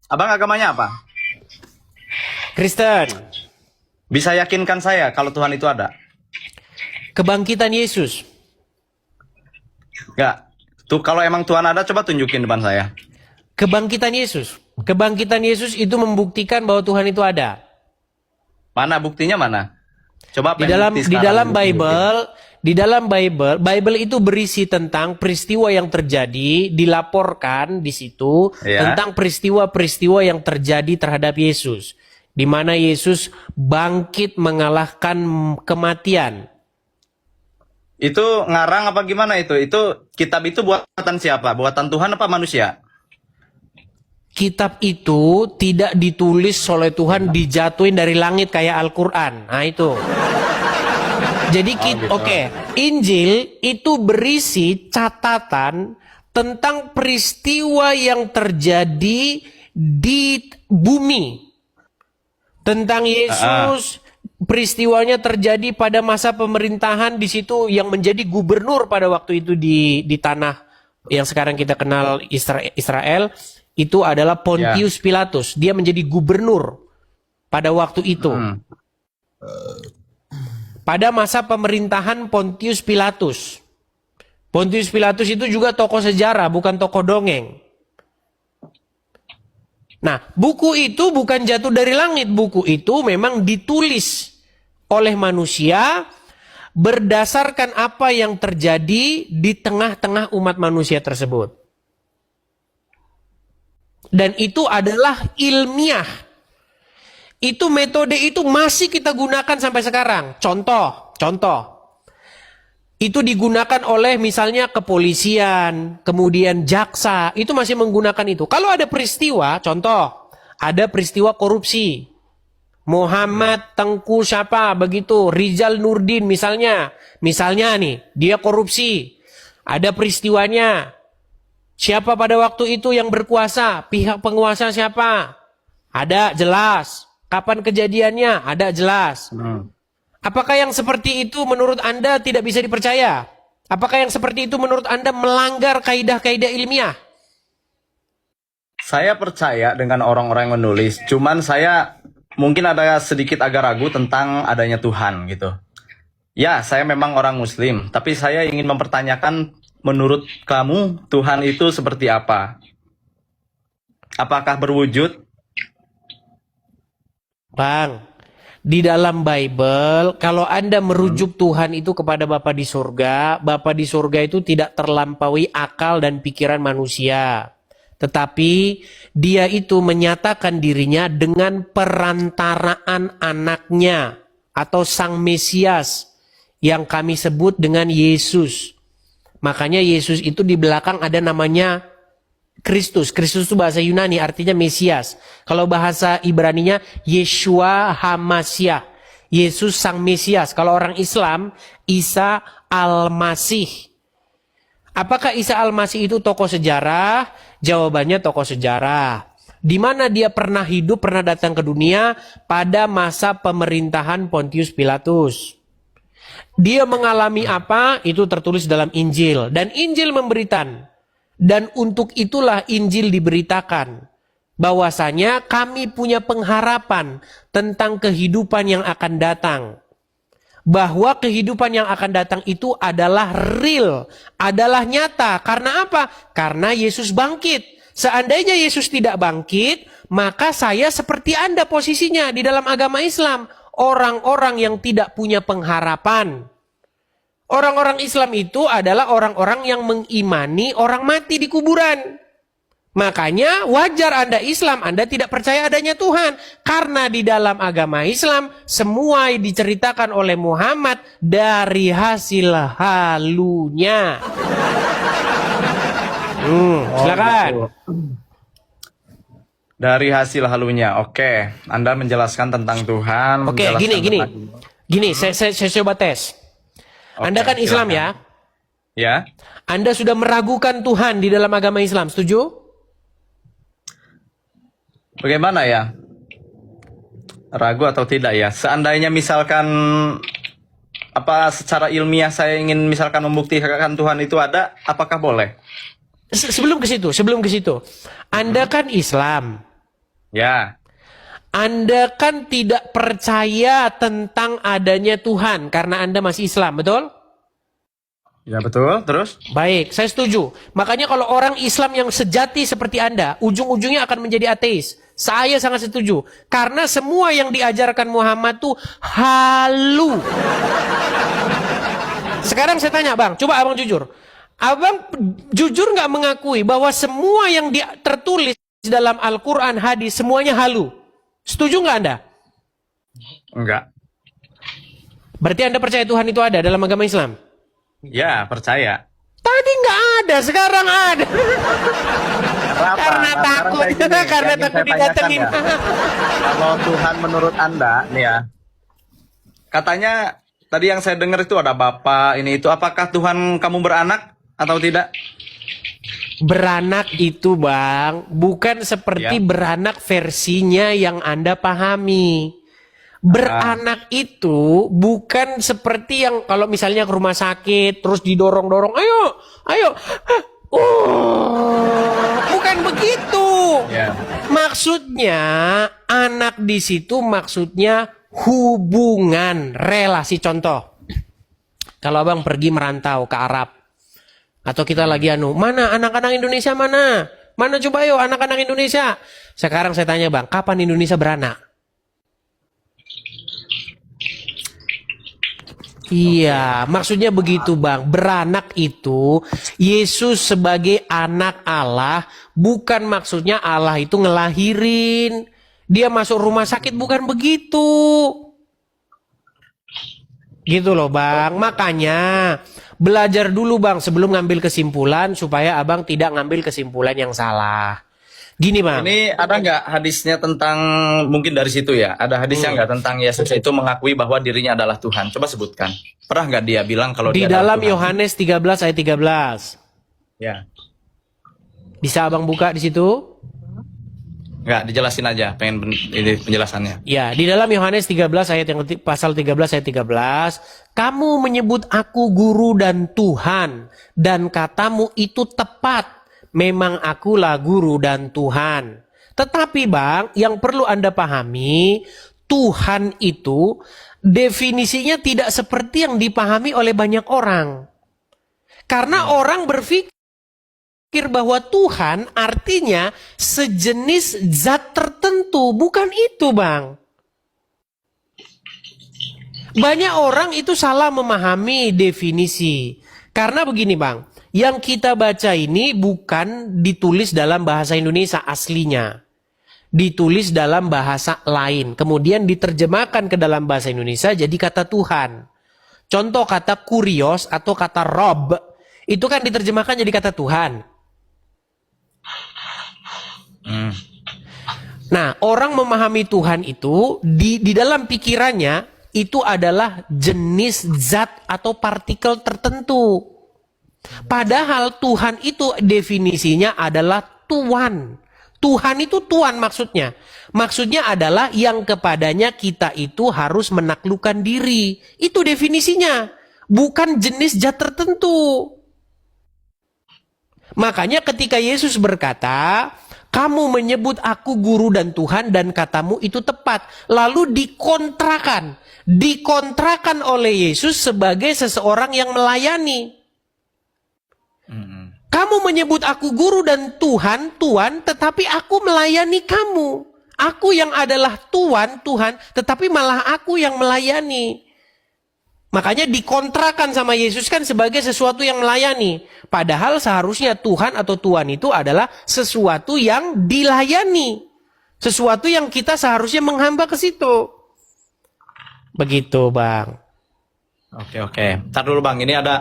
Abang agamanya apa? Kristen. Bisa yakinkan saya kalau Tuhan itu ada? Kebangkitan Yesus. Enggak. Tuh kalau emang Tuhan ada, coba tunjukin depan saya. Kebangkitan Yesus. Kebangkitan Yesus itu membuktikan bahwa Tuhan itu ada. Mana buktinya mana? Coba Di pengen dalam bukti di sekarang dalam tunjukin. Bible itu berisi tentang peristiwa yang terjadi, dilaporkan di situ Ya. tentang peristiwa-peristiwa yang terjadi terhadap Yesus, di mana Yesus bangkit mengalahkan kematian. Itu ngarang apa gimana itu? Itu kitab itu buatan siapa? Buatan Tuhan apa manusia? Kitab itu tidak ditulis oleh Tuhan, dijatuhin dari langit kayak Al-Quran. Nah itu. Jadi gitu. oke, Injil itu berisi catatan tentang peristiwa yang terjadi di bumi. Tentang Yesus, peristiwanya terjadi pada masa pemerintahan di situ yang menjadi gubernur pada waktu itu di tanah yang sekarang kita kenal Israel. Itu adalah Pontius Pilatus. Dia menjadi gubernur pada waktu itu. Pada masa pemerintahan Pontius Pilatus. Pontius Pilatus itu juga tokoh sejarah, bukan tokoh dongeng. Nah, buku itu bukan jatuh dari langit. Buku itu memang ditulis oleh manusia berdasarkan apa yang terjadi di tengah-tengah umat manusia tersebut. Dan itu adalah ilmiah. Itu metode itu masih kita gunakan sampai sekarang. Contoh. Itu digunakan oleh misalnya kepolisian, kemudian jaksa, itu masih menggunakan itu. Kalau ada peristiwa, contoh, ada peristiwa korupsi. Muhammad Tengku siapa begitu, Rizal Nurdin misalnya nih, dia korupsi. Ada peristiwanya. Siapa pada waktu itu yang berkuasa? Pihak penguasa siapa? Ada jelas. Kapan kejadiannya? Ada jelas. Apakah yang seperti itu menurut Anda tidak bisa dipercaya? Apakah yang seperti itu menurut Anda melanggar kaidah-kaidah ilmiah? Saya percaya dengan orang-orang yang menulis. Cuman saya mungkin ada sedikit agak ragu tentang adanya Tuhan gitu. Ya, saya memang orang Muslim. Tapi saya ingin mempertanyakan, menurut kamu Tuhan itu seperti apa? Apakah berwujud? Bang, di dalam Bible, kalau Anda merujuk Tuhan itu kepada Bapa di surga itu tidak terlampaui akal dan pikiran manusia. Tetapi dia itu menyatakan dirinya dengan perantaraan anaknya atau Sang Mesias yang kami sebut dengan Yesus. Makanya Yesus itu di belakang ada namanya Kristus. Kristus itu bahasa Yunani artinya Mesias. Kalau bahasa Ibraninya Yeshua HaMashiach. Yesus Sang Mesias. Kalau orang Islam Isa Al-Masih. Apakah Isa Al-Masih itu tokoh sejarah? Jawabannya tokoh sejarah. Di mana dia pernah hidup, pernah datang ke dunia pada masa pemerintahan Pontius Pilatus. Dia mengalami apa? Itu tertulis dalam Injil. Dan Injil memberitakan. Dan untuk itulah Injil diberitakan. Bahwasanya kami punya pengharapan tentang kehidupan yang akan datang. Bahwa kehidupan yang akan datang itu adalah real. Adalah nyata. Karena apa? Karena Yesus bangkit. Seandainya Yesus tidak bangkit, maka saya seperti Anda posisinya di dalam agama Islam. Orang-orang yang tidak punya pengharapan. Orang-orang Islam itu adalah orang-orang yang mengimani orang mati di kuburan. Makanya wajar Anda Islam, Anda tidak percaya adanya Tuhan. Karena di dalam agama Islam, semua diceritakan oleh Muhammad dari hasil halunya. Silakan. Dari hasil halunya. Oke, Anda menjelaskan tentang Tuhan. Oke, gini, saya coba tes. Anda kan Islam ya? Ya. Anda sudah meragukan Tuhan di dalam agama Islam, setuju? Bagaimana ya? Ragu atau tidak ya? Seandainya misalkan secara ilmiah saya ingin misalkan membuktikan Tuhan itu ada, apakah boleh? Sebelum ke situ. Anda kan Islam. Ya, Anda kan tidak percaya tentang adanya Tuhan karena Anda masih Islam, betul? ya betul. Terus? Baik, saya setuju. Makanya kalau orang Islam yang sejati seperti Anda, ujung-ujungnya akan menjadi ateis. Saya sangat setuju. Karena semua yang diajarkan Muhammad tuh halu. Sekarang saya tanya Bang, coba Abang jujur. Abang jujur nggak mengakui bahwa semua yang tertulis dalam Al-Quran, hadis, semuanya halu? Setuju nggak Anda? Enggak. Berarti Anda percaya Tuhan itu ada dalam agama Islam? Ya, percaya. Tadi nggak ada, sekarang ada. Kenapa? Karena Nah, takut, sekarang kayak gini, karena yang ingin takut saya tanyakan didatengin. ya. Kalau Tuhan menurut Anda, nih ya, katanya tadi yang saya dengar itu ada Bapak, ini itu. Apakah Tuhan kamu beranak atau tidak? Beranak itu Bang, bukan seperti Ya. beranak versinya yang Anda pahami. Beranak itu bukan seperti yang kalau misalnya ke rumah sakit terus didorong-dorong, ayo, ayo. Bukan begitu. Ya. Maksudnya anak di situ maksudnya hubungan, relasi. Contoh, kalau Abang pergi merantau ke Arab atau kita lagi mana anak-anak Indonesia mana? Mana coba yuk anak-anak Indonesia. Sekarang saya tanya Bang, kapan Indonesia beranak? Iya, maksudnya begitu Bang. Beranak itu Yesus sebagai anak Allah, bukan maksudnya Allah itu ngelahirin. Dia masuk rumah sakit, bukan begitu. Gitu loh Bang. Makanya belajar dulu Bang sebelum ngambil kesimpulan supaya Abang tidak ngambil kesimpulan yang salah. Gini Bang. Ini ada nggak hadisnya tentang, mungkin dari situ ya, ada hadisnya nggak tentang Yesus itu mengakui bahwa dirinya adalah Tuhan? Coba sebutkan. Pernah nggak dia bilang kalau Di dia adalah dalam Tuhan? Yohanes 13 ayat 13. Ya, Bisa Abang buka di situ? nggak, dijelasin aja, pengen ini penjelasannya. Ya, di dalam Yohanes 13 ayat yang pasal 13 ayat 13, kamu menyebut aku guru dan Tuhan, dan katamu itu tepat. Memang akulah guru dan Tuhan. Tetapi Bang, yang perlu Anda pahami, Tuhan itu definisinya tidak seperti yang dipahami oleh banyak orang. Karena orang berpikir bahwa Tuhan artinya sejenis zat tertentu. Bukan itu Bang. Banyak orang itu salah memahami definisi. Karena begini Bang, yang kita baca ini bukan ditulis dalam bahasa Indonesia aslinya. Ditulis dalam bahasa lain. Kemudian diterjemahkan ke dalam bahasa Indonesia jadi kata Tuhan. Contoh kata kurios atau kata rob. Itu kan diterjemahkan jadi kata Tuhan. Nah, orang memahami Tuhan itu di dalam pikirannya itu adalah jenis zat atau partikel tertentu. Padahal Tuhan itu definisinya adalah Tuan. Tuhan itu Tuan maksudnya. Maksudnya adalah yang kepadanya kita itu harus menaklukkan diri. Itu definisinya. Bukan jenis zat tertentu. Makanya ketika Yesus berkata, kamu menyebut aku guru dan Tuhan dan katamu itu tepat. Lalu dikontrakan. Dikontrakan oleh Yesus sebagai seseorang yang melayani. Kamu menyebut aku guru dan Tuhan, Tuan, tetapi aku melayani kamu. Aku yang adalah Tuan, Tuhan, tetapi malah aku yang melayani. Makanya dikontrakan sama Yesus kan sebagai sesuatu yang melayani. Padahal seharusnya Tuhan atau Tuan itu adalah sesuatu yang dilayani. Sesuatu yang kita seharusnya menghamba ke situ. Begitu Bang. Oke. Ntar dulu Bang, ini ada